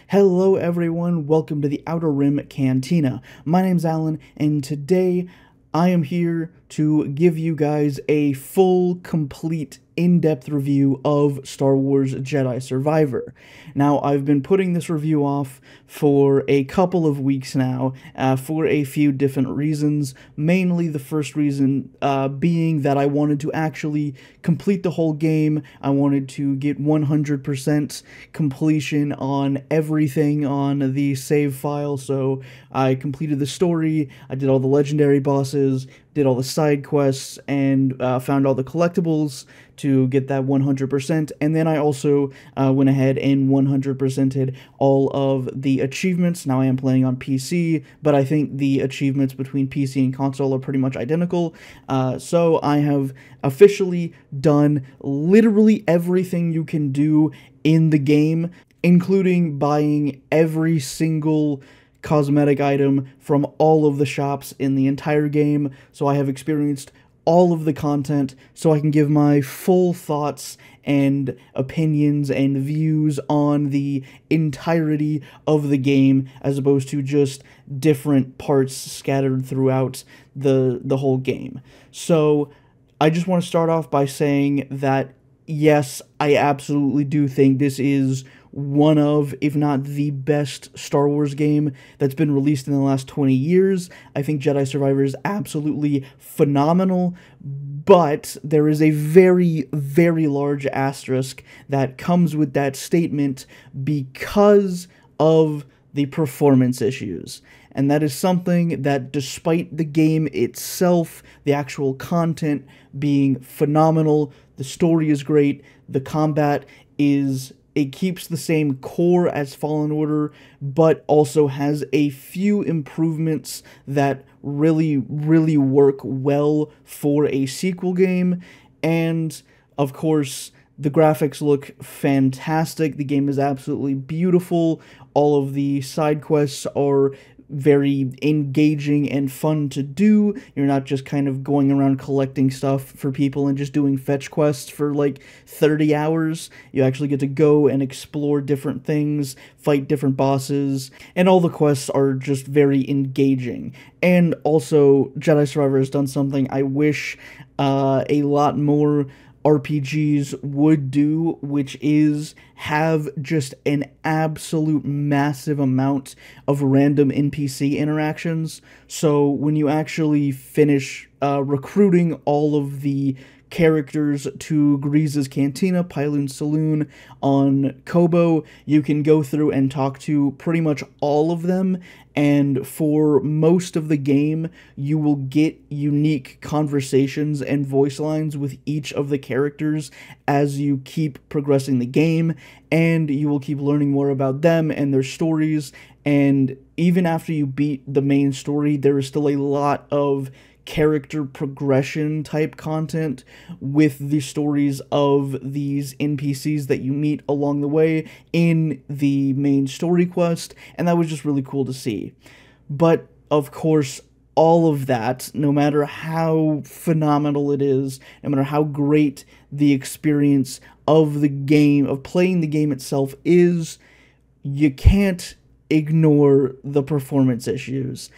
Hello everyone, welcome to the Outer Rim Cantina. My name's Alan, and today I am here to give you guys a full, complete, in-depth review of Star Wars Jedi Survivor. Now, I've been putting this review off for a couple of weeks now, for a few different reasons. Mainly the first reason being that I wanted to actually complete the whole game. I wanted to get 100% completion on everything on the save file, so I completed the story, I did all the legendary bosses, did all the side quests, and found all the collectibles to get that 100%, and then I also went ahead and 100%ed all of the achievements. Now I am playing on PC, but I think the achievements between PC and console are pretty much identical, so I have officially done literally everything you can do in the game, including buying every single cosmetic item from all of the shops in the entire game, so I have experienced all of the content, so I can give my full thoughts and opinions and views on the entirety of the game, as opposed to just different parts scattered throughout the whole game. So I just want to start off by saying that yes, I absolutely do think this is one of, if not the best Star Wars game that's been released in the last 20 years. I think Jedi Survivor is absolutely phenomenal, but there is a very, very large asterisk that comes with that statement because of the performance issues. And that is something that, despite the game itself, the actual content being phenomenal, the story is great, the combat is, it keeps the same core as Fallen Order, but also has a few improvements that really, really work well for a sequel game. And, of course, the graphics look fantastic. The game is absolutely beautiful. All of the side quests are very engaging and fun to do. You're not just kind of going around collecting stuff for people and just doing fetch quests for like 30 hours. You actually get to go and explore different things, fight different bosses, and all the quests are just very engaging. And also, Jedi Survivor has done something I wish a lot more RPGs would do, which is have just an absolute massive amount of random NPC interactions. So when you actually finish recruiting all of the characters to Grease's Cantina, Pyloon's Saloon on Kobo, you can go through and talk to pretty much all of them, and for most of the game, you will get unique conversations and voice lines with each of the characters as you keep progressing the game, and you will keep learning more about them and their stories, and even after you beat the main story, there is still a lot of character progression type content with the stories of these NPCs that you meet along the way in the main story quest, and that was just really cool to see. But, of course, all of that, no matter how phenomenal it is, no matter how great the experience of the game, of playing the game itself is, you can't ignore the performance issues.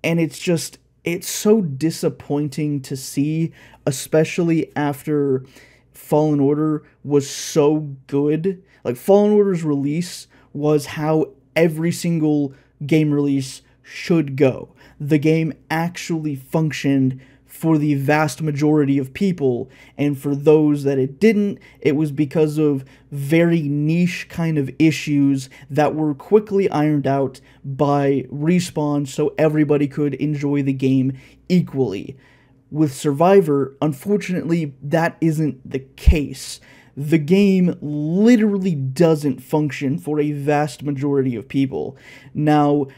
And it's so disappointing to see, especially after Fallen Order was so good. Like, Fallen Order's release was how every single game release should go. The game actually functioned for the vast majority of people, and for those that it didn't, it was because of very niche kind of issues that were quickly ironed out by Respawn so everybody could enjoy the game equally. With Survivor, unfortunately, that isn't the case. The game literally doesn't function for a vast majority of people. Now,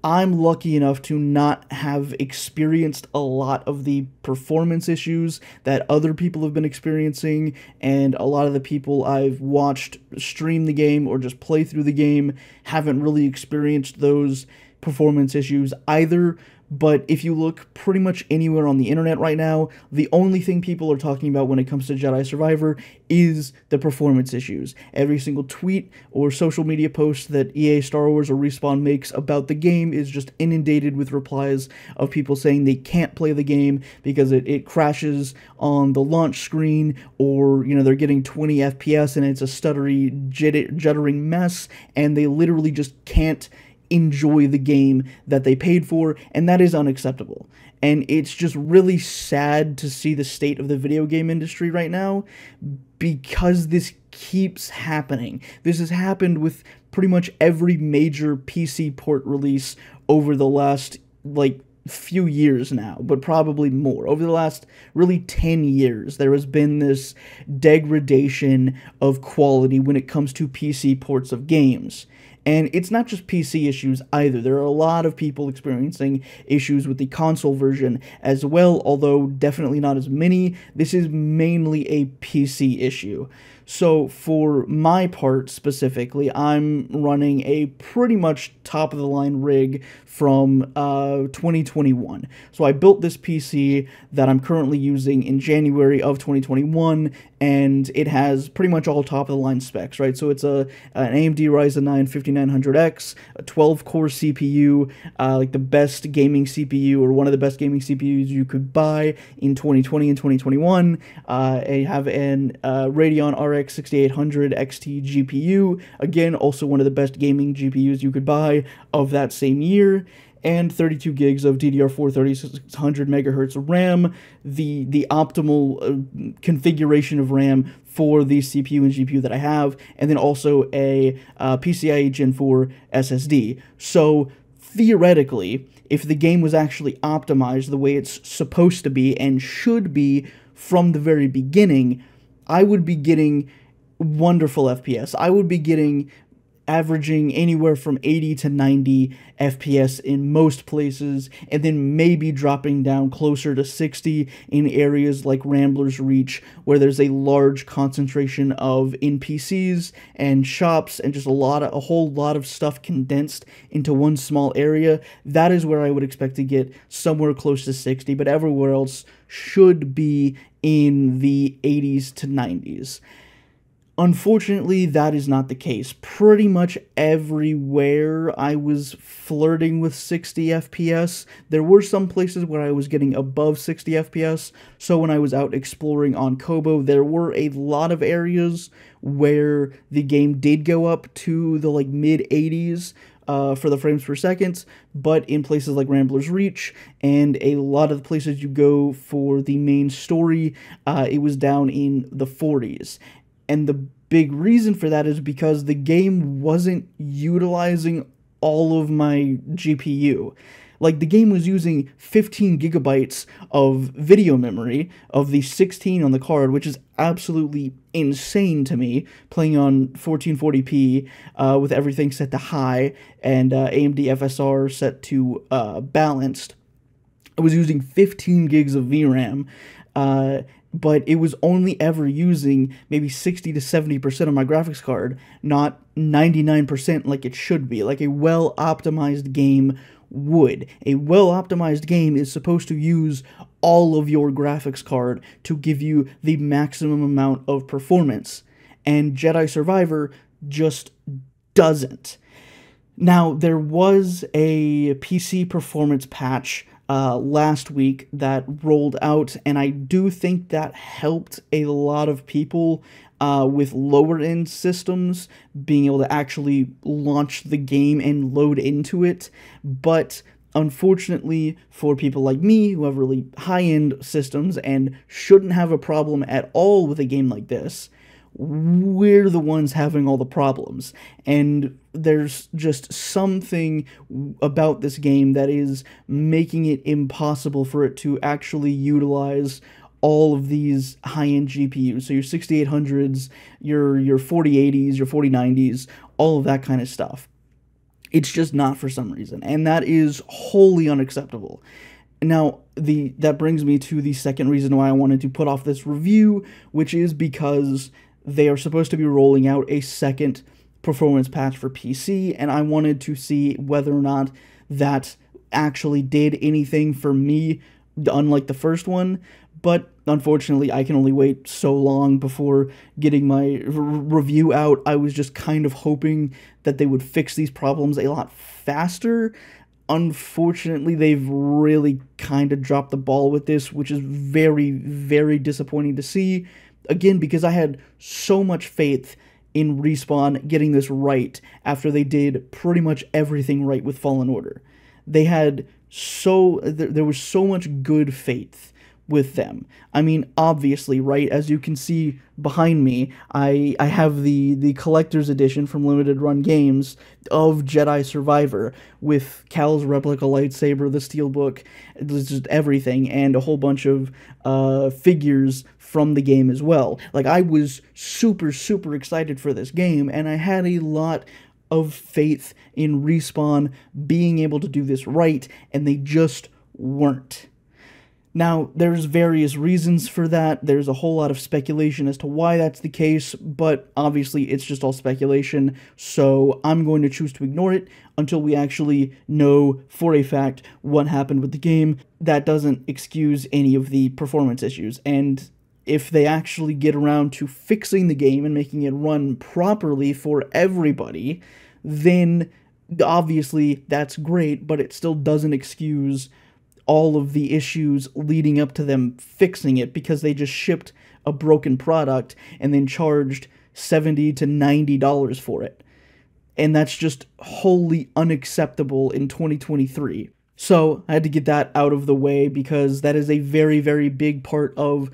I'm lucky enough to not have experienced a lot of the performance issues that other people have been experiencing, and a lot of the people I've watched stream the game or just play through the game haven't really experienced those performance issues either. But if you look pretty much anywhere on the internet right now, the only thing people are talking about when it comes to Jedi Survivor is the performance issues. Every single tweet or social media post that EA, Star Wars, or Respawn makes about the game is just inundated with replies of people saying they can't play the game because it crashes on the launch screen, or, you know, they're getting 20 FPS and it's a stuttery, juddering mess, and they literally just can't enjoy the game that they paid for, and that is unacceptable. And it's just really sad to see the state of the video game industry right now, because this keeps happening. This has happened with pretty much every major PC port release over the last, like, few years now, but probably more. Over the last really 10 years, there has been this degradation of quality when it comes to PC ports of games. And it's not just PC issues either. There are a lot of people experiencing issues with the console version as well, although definitely not as many. This is mainly a PC issue. So for my part specifically, I'm running a pretty much top-of-the-line rig from 2021. So I built this PC that I'm currently using in January of 2021, and it has pretty much all top-of-the-line specs, right? So it's an AMD Ryzen 9 5900X, a 12-core CPU, like the best gaming CPU, or one of the best gaming CPUs you could buy in 2020 and 2021. I have an Radeon RX 6800 XT GPU, again, also one of the best gaming GPUs you could buy of that same year, and 32 gigs of DDR4 3600 megahertz RAM, the optimal configuration of RAM for the CPU and GPU that I have, and then also a PCIe Gen 4 SSD. So theoretically, if the game was actually optimized the way it's supposed to be and should be from the very beginning, I would be getting wonderful FPS. I would be getting averaging anywhere from 80 to 90 FPS in most places, and then maybe dropping down closer to 60 in areas like Rambler's Reach, where there's a large concentration of NPCs and shops and just a whole lot of stuff condensed into one small area. That is where I would expect to get somewhere close to 60, but everywhere else should be in the 80s to 90s. Unfortunately, that is not the case. Pretty much everywhere I was flirting with 60 FPS. There were some places where I was getting above 60 FPS, so when I was out exploring on Kobo, there were a lot of areas where the game did go up to the mid-80s for the frames per second, but in places like Rambler's Reach and a lot of the places you go for the main story, it was down in the 40s. And the big reason for that is because the game wasn't utilizing all of my GPU. Like, the game was using 15 gigabytes of video memory of the 16 on the card, which is absolutely insane to me, playing on 1440p with everything set to high and AMD FSR set to balanced. I was using 15 gigs of VRAM, but it was only ever using maybe 60 to 70% of my graphics card, not 99% like it should be, like a well-optimized game would. A well-optimized game is supposed to use all of your graphics card to give you the maximum amount of performance, and Jedi Survivor just doesn't. Now, there was a PC performance patch last week that rolled out, and I do think that helped a lot of people with lower-end systems being able to actually launch the game and load into it, but unfortunately for people like me who have really high-end systems and shouldn't have a problem at all with a game like this, we're the ones having all the problems. And there's just something about this game that is making it impossible for it to actually utilize all of these high-end GPUs. So your 6800s, your 4080s, your 4090s, all of that kind of stuff. It's just not for some reason, and that is wholly unacceptable. Now, that brings me to the second reason why I wanted to put off this review, which is because they are supposed to be rolling out a second performance patch for PC, and I wanted to see whether or not that actually did anything for me, unlike the first one. But unfortunately, I can only wait so long before getting my review out. I was just kind of hoping that they would fix these problems a lot faster. Unfortunately, they've really kind of dropped the ball with this, which is very, very disappointing to see. Again, because I had so much faith in Respawn getting this right after they did pretty much everything right with Fallen Order. There was so much good faith with them. I mean, obviously, right, as you can see behind me, I have the collector's edition from Limited Run Games of Jedi Survivor with Cal's replica lightsaber, the steelbook, just everything, and a whole bunch of figures from the game as well. Like, I was super, super excited for this game, and I had a lot of faith in Respawn being able to do this right, and they just weren't. Now, there's various reasons for that. There's a whole lot of speculation as to why that's the case, but obviously it's just all speculation, so I'm going to choose to ignore it until we actually know for a fact what happened with the game. That doesn't excuse any of the performance issues, and if they actually get around to fixing the game and making it run properly for everybody, then obviously that's great, but it still doesn't excuse all of the issues leading up to them fixing it, because they just shipped a broken product and then charged $70 to $90 for it. And that's just wholly unacceptable in 2023. So I had to get that out of the way, because that is a very, very big part of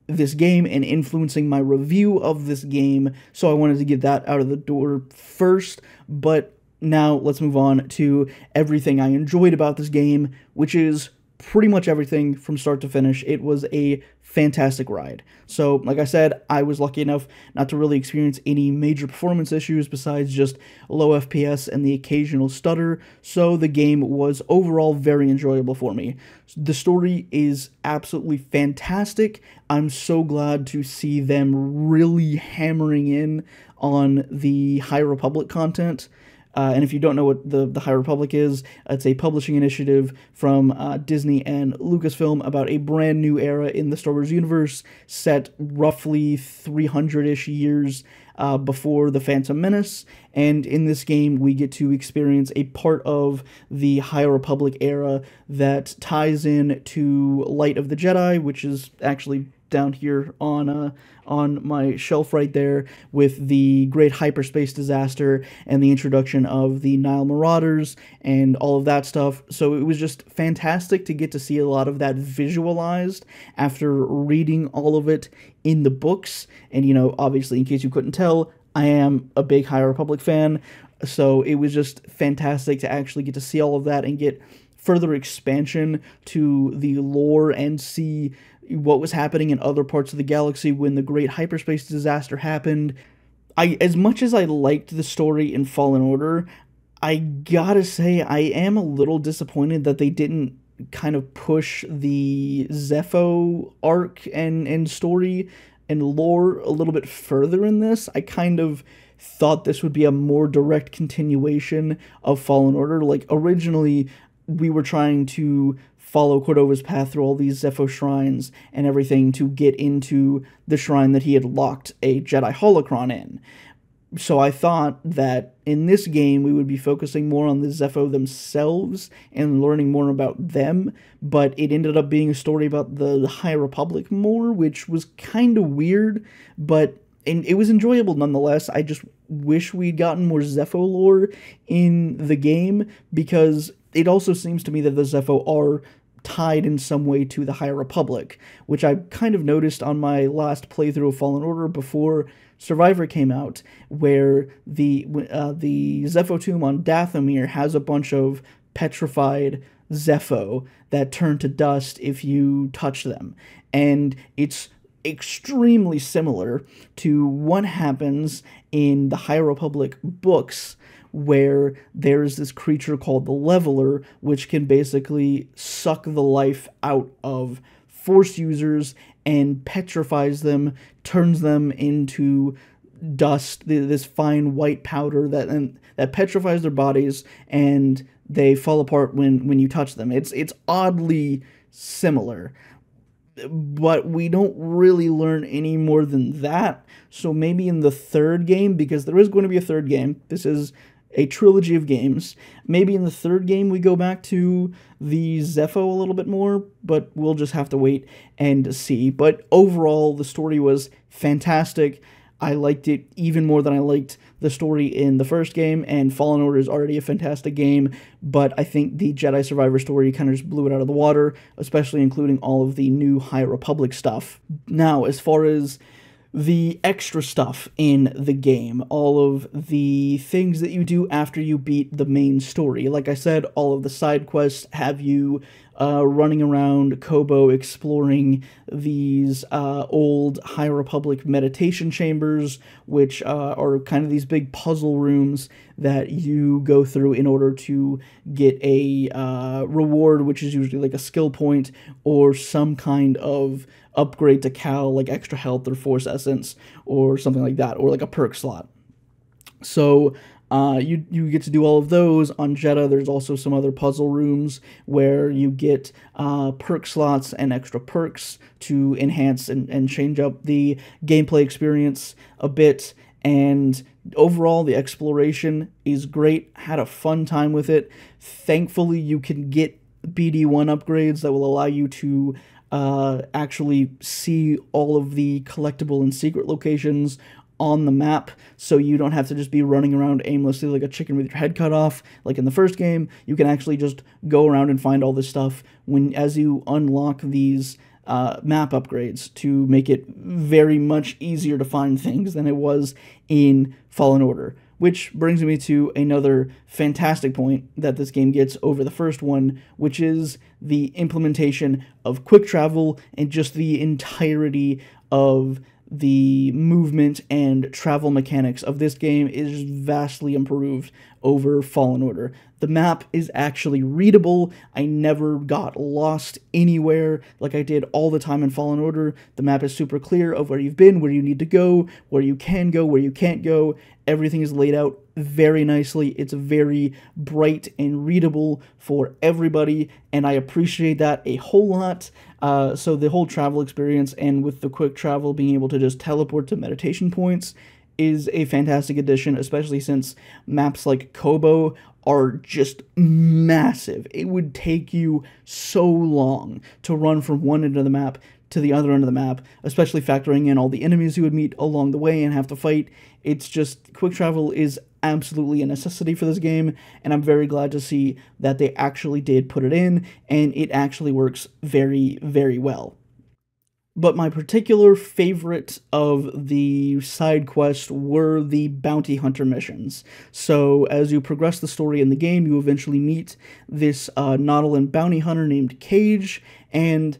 this game and influencing my review of this game. So I wanted to get that out of the door first, but now let's move on to everything I enjoyed about this game, which is pretty much everything from start to finish. It was a fantastic ride. So, like I said, I was lucky enough not to really experience any major performance issues besides just low FPS and the occasional stutter, so the game was overall very enjoyable for me. The story is absolutely fantastic. I'm so glad to see them really hammering in on the High Republic content. And if you don't know what the High Republic is, it's a publishing initiative from Disney and Lucasfilm about a brand new era in the Star Wars universe, set roughly 300-ish years before The Phantom Menace. And in this game, we get to experience a part of the High Republic era that ties in to Light of the Jedi, which is actually down here on my shelf right there, with the Great Hyperspace Disaster and the introduction of the Nile Marauders and all of that stuff. So it was just fantastic to get to see a lot of that visualized after reading all of it in the books. And, you know, obviously, in case you couldn't tell, I am a big High Republic fan, so it was just fantastic to actually get to see all of that and get further expansion to the lore and see what was happening in other parts of the galaxy when the Great Hyperspace Disaster happened. As much as I liked the story in Fallen Order, I gotta say I am a little disappointed that they didn't kind of push the Zepho arc and story and lore a little bit further in this. I kind of thought this would be a more direct continuation of Fallen Order. Like, originally, we were trying to follow Cordova's path through all these Zepho shrines and everything to get into the shrine that he had locked a Jedi holocron in. So I thought that in this game we would be focusing more on the Zepho themselves and learning more about them, but it ended up being a story about the High Republic more, which was kind of weird, but it was enjoyable nonetheless. I just wish we'd gotten more Zepho lore in the game, because it also seems to me that the Zepho are tied in some way to the High Republic, which I kind of noticed on my last playthrough of Fallen Order before Survivor came out, where the Zepho tomb on Dathomir has a bunch of petrified Zepho that turn to dust if you touch them, and it's extremely similar to what happens in the High Republic books, where there's this creature called the Leveler, which can basically suck the life out of Force users and petrifies them, turns them into dust, this fine white powder that petrifies their bodies, and they fall apart when you touch them. It's oddly similar, but we don't really learn any more than that. So maybe in the third game, because there is going to be a third game, this is a trilogy of games, maybe in the third game we go back to the Zepho a little bit more, but we'll just have to wait and see. But overall, the story was fantastic. I liked it even more than I liked the story in the first game, and Fallen Order is already a fantastic game, but I think the Jedi Survivor story kind of just blew it out of the water, especially including all of the new High Republic stuff. Now, as far as the extra stuff in the game, all of the things that you do after you beat the main story. Like I said, all of the side quests have you running around Kobo exploring these old High Republic meditation chambers, which are kind of these big puzzle rooms that you go through in order to get a reward, which is usually like a skill point or some kind of upgrade to Cal, like extra health or force essence or something like that, or like a perk slot. So you get to do all of those. On Jedha, there's also some other puzzle rooms where you get perk slots and extra perks to enhance and change up the gameplay experience a bit. And overall, the exploration is great. Had a fun time with it. Thankfully, you can get BD1 upgrades that will allow you to actually see all of the collectible and secret locations on the map, so you don't have to just be running around aimlessly like a chicken with your head cut off like in the first game. You can actually just go around and find all this stuff as you unlock these map upgrades to make it very much easier to find things than it was in Fallen Order. Which brings me to another fantastic point that this game gets over the first one, which is the implementation of quick travel and just the entirety of the movement and travel mechanics of this game is vastly improved over Fallen Order. The map is actually readable. I never got lost anywhere like I did all the time in Fallen Order. The map is super clear of where you've been, where you need to go, where you can go, where you can't go. Everything is laid out very nicely. It's very bright and readable for everybody, and I appreciate that a whole lot. So the whole travel experience, and with the quick travel, being able to just teleport to meditation points, is a fantastic addition, especially since maps like Kobo are just massive. It would take you so long to run from one end of the map to the other end of the map, especially factoring in all the enemies you would meet along the way and have to fight. It's just, quick travel is absolutely a necessity for this game, and I'm very glad to see that they actually did put it in, and it actually works very, very well. But my particular favorite of the side quests were the bounty hunter missions. So as you progress the story in the game, you eventually meet this Nautolan bounty hunter named Cage, and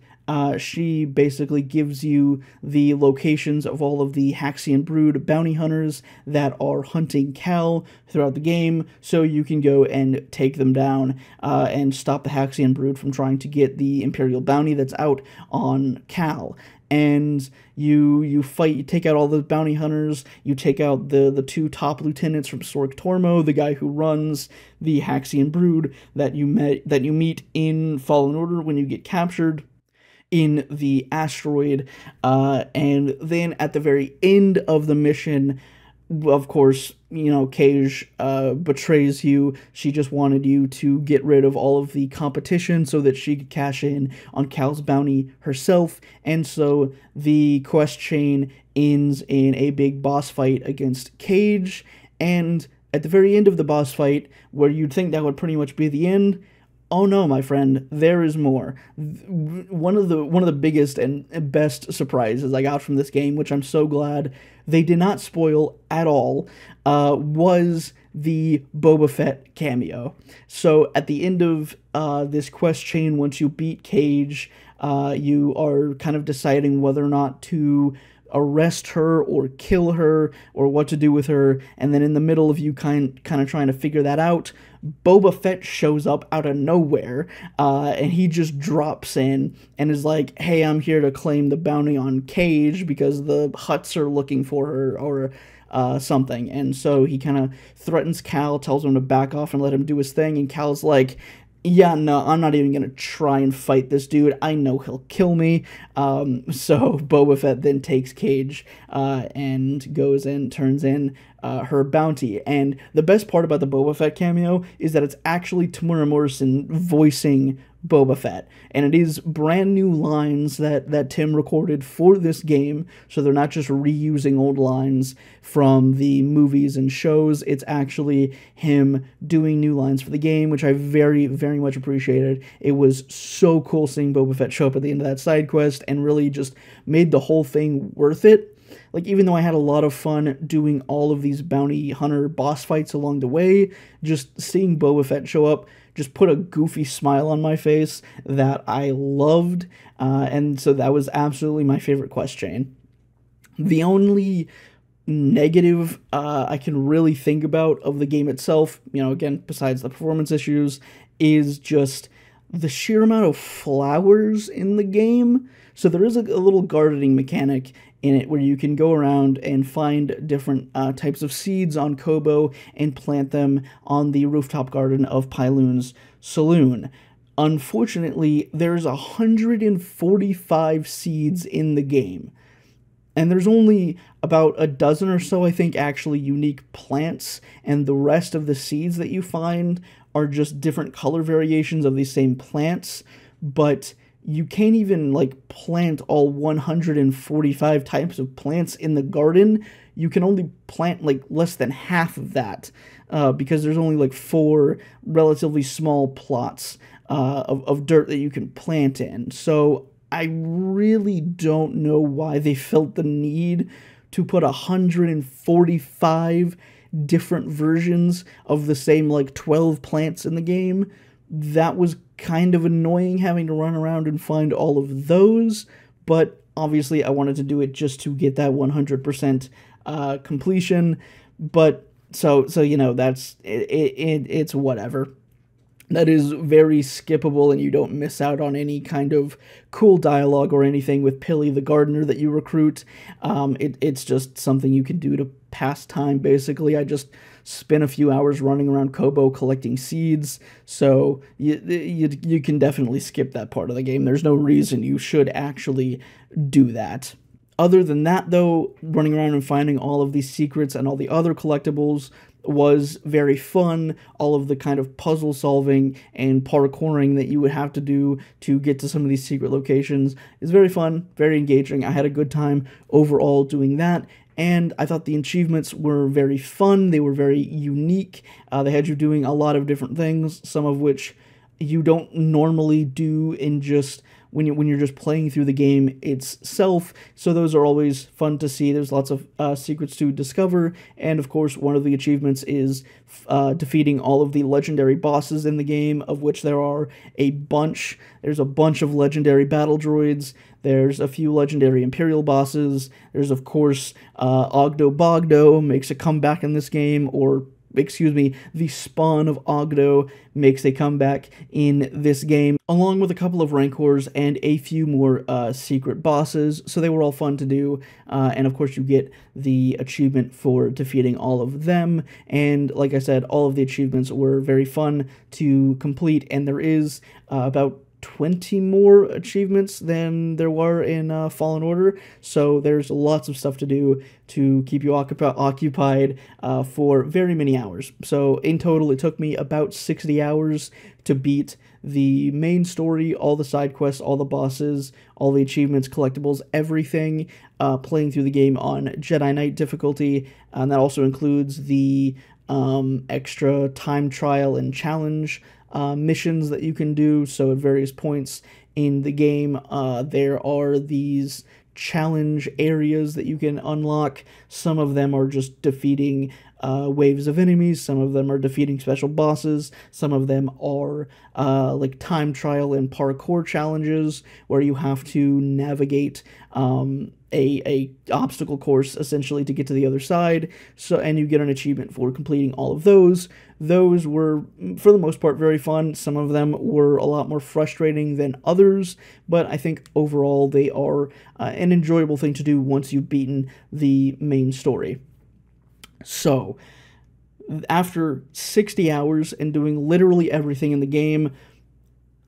she basically gives you the locations of all of the Haxian Brood bounty hunters that are hunting Cal throughout the game, so you can go and take them down and stop the Haxian Brood from trying to get the Imperial bounty that's out on Cal. And you fight, you take out all the bounty hunters, you take out the two top lieutenants from Sork Tormo, the guy who runs the Haxian Brood that you meet in Fallen Order when you get captured in the asteroid, and then at the very end of the mission, of course, you know, Cage betrays you. She just wanted you to get rid of all of the competition so that she could cash in on Cal's bounty herself, and so the quest chain ends in a big boss fight against Cage, and at the very end of the boss fight, where you'd think that would pretty much be the end, oh no, my friend, there is more. One of the biggest and best surprises I got from this game, which I'm so glad they did not spoil at all, was the Boba Fett cameo. So at the end of this quest chain, once you beat Cage, you are kind of deciding whether or not to arrest her or kill her or what to do with her, and then in the middle of you kind of trying to figure that out, Boba Fett shows up out of nowhere, and he just drops in and is like, hey, I'm here to claim the bounty on Cage because the Hutts are looking for her, or something. And so he kind of threatens Cal, tells him to back off and let him do his thing, and Cal's like, yeah, no, I'm not even going to try and fight this dude. I know he'll kill me. So Boba Fett then takes Cage and goes and turns in her bounty. And the best part about the Boba Fett cameo is that it's actually Tamura Morrison voicing Boba Fett, and it is brand new lines that Tim recorded for this game, so they're not just reusing old lines from the movies and shows. It's actually him doing new lines for the game, which I very, very much appreciated. It was so cool seeing Boba Fett show up at the end of that side quest and really just made the whole thing worth it. Like, even though I had a lot of fun doing all of these bounty hunter boss fights along the way, just seeing Boba Fett show up just put a goofy smile on my face that I loved, and so that was absolutely my favorite quest chain. The only negative I can really think about of the game itself, again, besides the performance issues, is just the sheer amount of flowers in the game. So there is a little gardening mechanic in it where you can go around and find different types of seeds on Kobo and plant them on the rooftop garden of Pyloon's saloon. Unfortunately, there's 145 seeds in the game, and there's only about a dozen or so, I think, actually unique plants, and the rest of the seeds that you find are just different color variations of these same plants, but you can't even, plant all 145 types of plants in the garden. You can only plant, less than half of that, because there's only, 4 relatively small plots of dirt that you can plant in. So I really don't know why they felt the need to put 145 different versions of the same, 12 plants in the game. That was kind of annoying, having to run around and find all of those, but obviously I wanted to do it just to get that 100% completion. But so that's it's whatever. That is very skippable, and you don't miss out on any kind of cool dialogue or anything with Pilly the gardener that you recruit. It's just something you can do to pass time, basically. I just spent a few hours running around Kobo collecting seeds, so you can definitely skip that part of the game. There's no reason you should actually do that. Other than that, though, running around and finding all of these secrets and all the other collectibles was very fun. All of the kind of puzzle solving and parkouring that you would have to do to get to some of these secret locations is very fun, very engaging. I had a good time overall doing that, and I thought the achievements were very fun. They were very unique. They had you doing a lot of different things, some of which you don't normally do in just when you're just playing through the game itself, so those are always fun to see. There's lots of secrets to discover, and of course one of the achievements is defeating all of the legendary bosses in the game, of which there are a bunch. There's a bunch of legendary battle droids, there's a few legendary Imperial bosses, there's of course Ogdo Bogdo makes a comeback in this game, or the spawn of Ogdo makes a comeback in this game, along with a couple of Rancors and a few more secret bosses, so they were all fun to do, and of course you get the achievement for defeating all of them, and like I said, all of the achievements were very fun to complete, and there is about 20 more achievements than there were in Fallen Order, so there's lots of stuff to do to keep you occupied for very many hours. So in total, it took me about 60 hours to beat the main story, all the side quests, all the bosses, all the achievements, collectibles, everything, playing through the game on Jedi Knight difficulty, and that also includes the extra time trial and challenge missions that you can do. So at various points in the game, there are these challenge areas that you can unlock. Some of them are just defeating waves of enemies, some of them are defeating special bosses, some of them are time trial and parkour challenges where you have to navigate a obstacle course essentially to get to the other side. So, and you get an achievement for completing all of those. Those were, for the most part, very fun. Some of them were a lot more frustrating than others, but I think overall they are an enjoyable thing to do once you've beaten the main story. So, after 60 hours and doing literally everything in the game,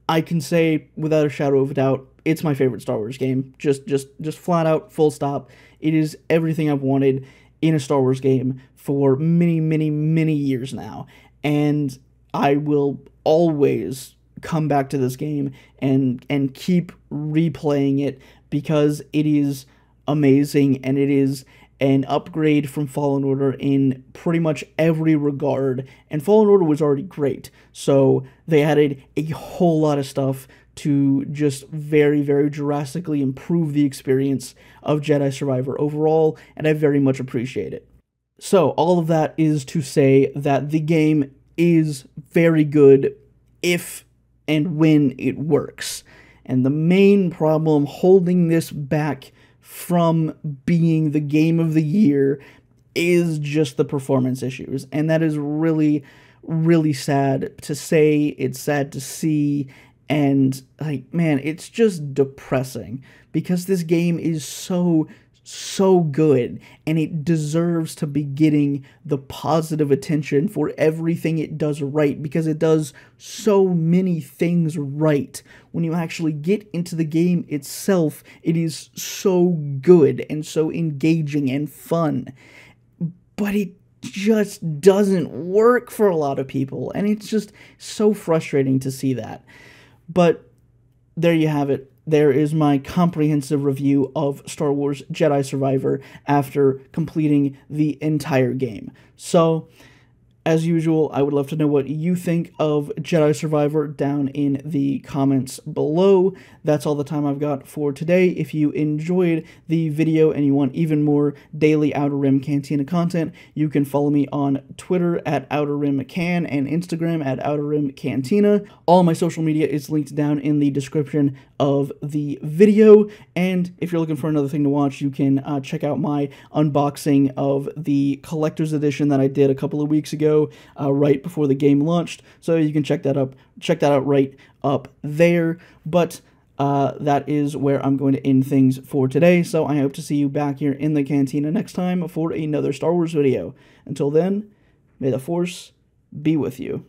I can say without a shadow of a doubt, it's my favorite Star Wars game. Just flat out, full stop. It is everything I've wanted in a Star Wars game for many, many, many years now. And I will always come back to this game and keep replaying it because it is amazing and it is an upgrade from Fallen Order in pretty much every regard, and Fallen Order was already great, so they added a whole lot of stuff to just very, very drastically improve the experience of Jedi Survivor overall, and I very much appreciate it. So, all of that is to say that the game is very good if and when it works, and the main problem holding this back from being the game of the year is just the performance issues, and that is really, really sad to say. It's sad to see, and like, man, it's just depressing because this game is so good, and it deserves to be getting the positive attention for everything it does right, because it does so many things right. When you actually get into the game itself, it is so good and so engaging and fun, but it just doesn't work for a lot of people, and it's just so frustrating to see that. But there you have it. There is my comprehensive review of Star Wars Jedi Survivor after completing the entire game. So, as usual, I would love to know what you think of Jedi Survivor down in the comments below. That's all the time I've got for today. If you enjoyed the video and you want even more daily Outer Rim Cantina content, you can follow me on Twitter at Outer Rim Can and Instagram at Outer Rim Cantina. All my social media is linked down in the description of the video, and if you're looking for another thing to watch, you can check out my unboxing of the collector's edition that I did a couple of weeks ago, right before the game launched, so you can check that out right up there. But that is where I'm going to end things for today, so I hope to see you back here in the Cantina next time for another Star Wars video. Until then, may the Force be with you.